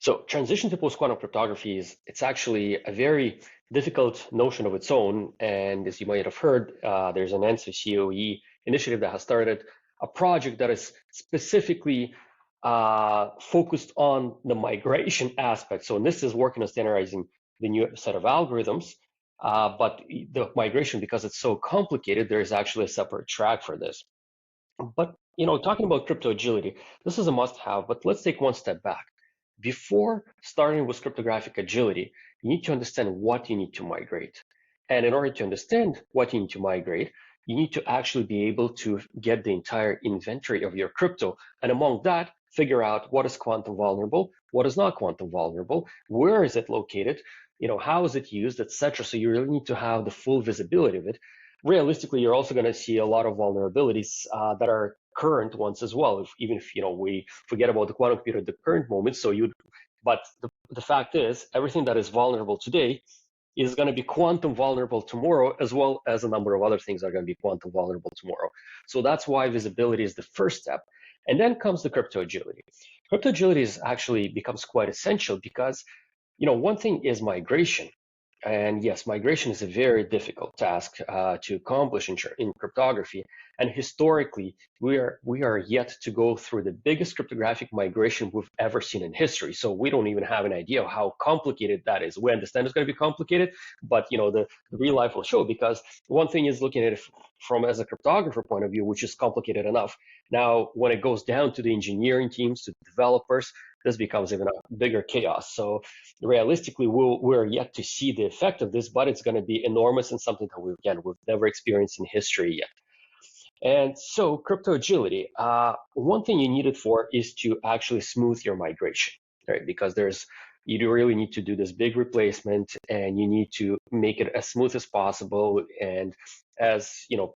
So transition to post-quantum cryptography it's actually a very difficult notion of its own. And as you might have heard, there's an ANSI COE initiative that has started a project that is specifically focused on the migration aspect. So this is working on standardizing the new set of algorithms. But the migration, because it's so complicated, there is actually a separate track for this. But talking about crypto agility, this is a must-have. But let's take one step back. Before starting with cryptographic agility, you need to understand what you need to migrate. And in order to understand what you need to migrate, you need to actually be able to get the entire inventory of your crypto. And among that, figure out what is quantum vulnerable, what is not quantum vulnerable, where is it located, how is it used, etc. So you really need to have the full visibility of it. Realistically, you're also going to see a lot of vulnerabilities that are current ones as well. Even if we forget about the quantum computer at the current moment, but the fact is, everything that is vulnerable today is going to be quantum vulnerable tomorrow, as well as a number of other things are going to be quantum vulnerable tomorrow. So that's why visibility is the first step. And then comes the crypto agility. Crypto agility actually becomes quite essential because, one thing is migration. And yes, migration is a very difficult task to accomplish in cryptography. And historically, we are yet to go through the biggest cryptographic migration we've ever seen in history. So we don't even have an idea of how complicated that is. We understand it's going to be complicated, but the real life will show. Because one thing is looking at it from as a cryptographer point of view, which is complicated enough. Now, when it goes down to the engineering teams, to developers, this becomes even a bigger chaos. So realistically, we're yet to see the effect of this, but it's going to be enormous and something that we've never experienced in history yet. And so crypto agility, one thing you need it for is to actually smooth your migration, right? Because you do really need to do this big replacement, and you need to make it as smooth as possible, and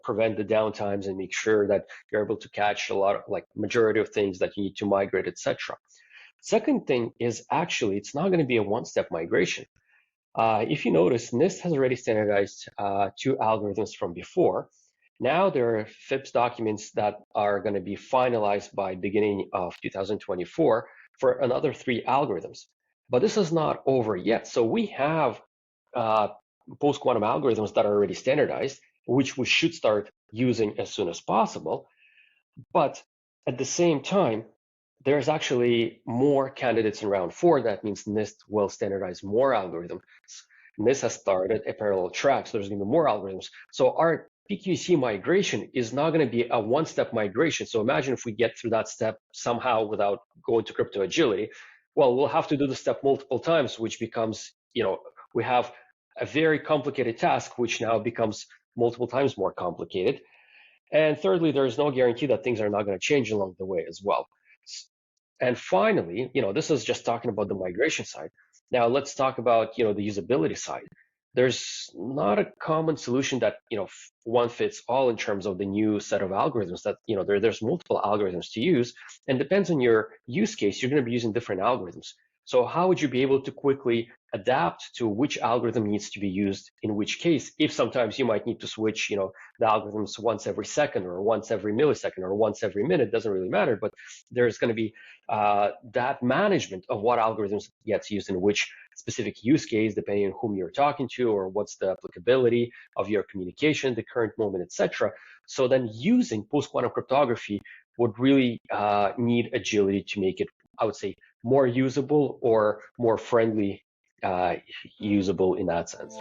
prevent the downtimes and make sure that you're able to catch a lot of majority of things that you need to migrate, etc. Second thing is actually it's not going to be a one-step migration. If you notice, NIST has already standardized two algorithms from before. Now there are FIPS documents that are going to be finalized by beginning of 2024 for another three algorithms. But this is not over yet. So we have post-quantum algorithms that are already standardized, which we should start using as soon as possible. But at the same time, there's actually more candidates in round 4. That means NIST will standardize more algorithms. NIST has started a parallel track, so there's going to be more algorithms. So our PQC migration is not going to be a one-step migration. So imagine if we get through that step somehow without going to crypto agility. Well, we'll have to do the step multiple times, which becomes, we have a very complicated task, which now becomes multiple times more complicated. And thirdly, there is no guarantee that things are not going to change along the way as well. And finally, this is just talking about the migration side. Now let's talk about, the usability side. There's not a common solution that, one fits all in terms of the new set of algorithms that, there's multiple algorithms to use, and depends on your use case, you're going to be using different algorithms. So how would you be able to quickly adapt to which algorithm needs to be used in which case, if sometimes you might need to switch, the algorithms once every second or once every millisecond or once every minute, doesn't really matter, but there's going to be that management of what algorithms gets used in which specific use case, depending on whom you're talking to or what's the applicability of your communication, the current moment, etc. So then using post-quantum cryptography would really need agility to make it, I would say, more usable or more friendly usable in that sense.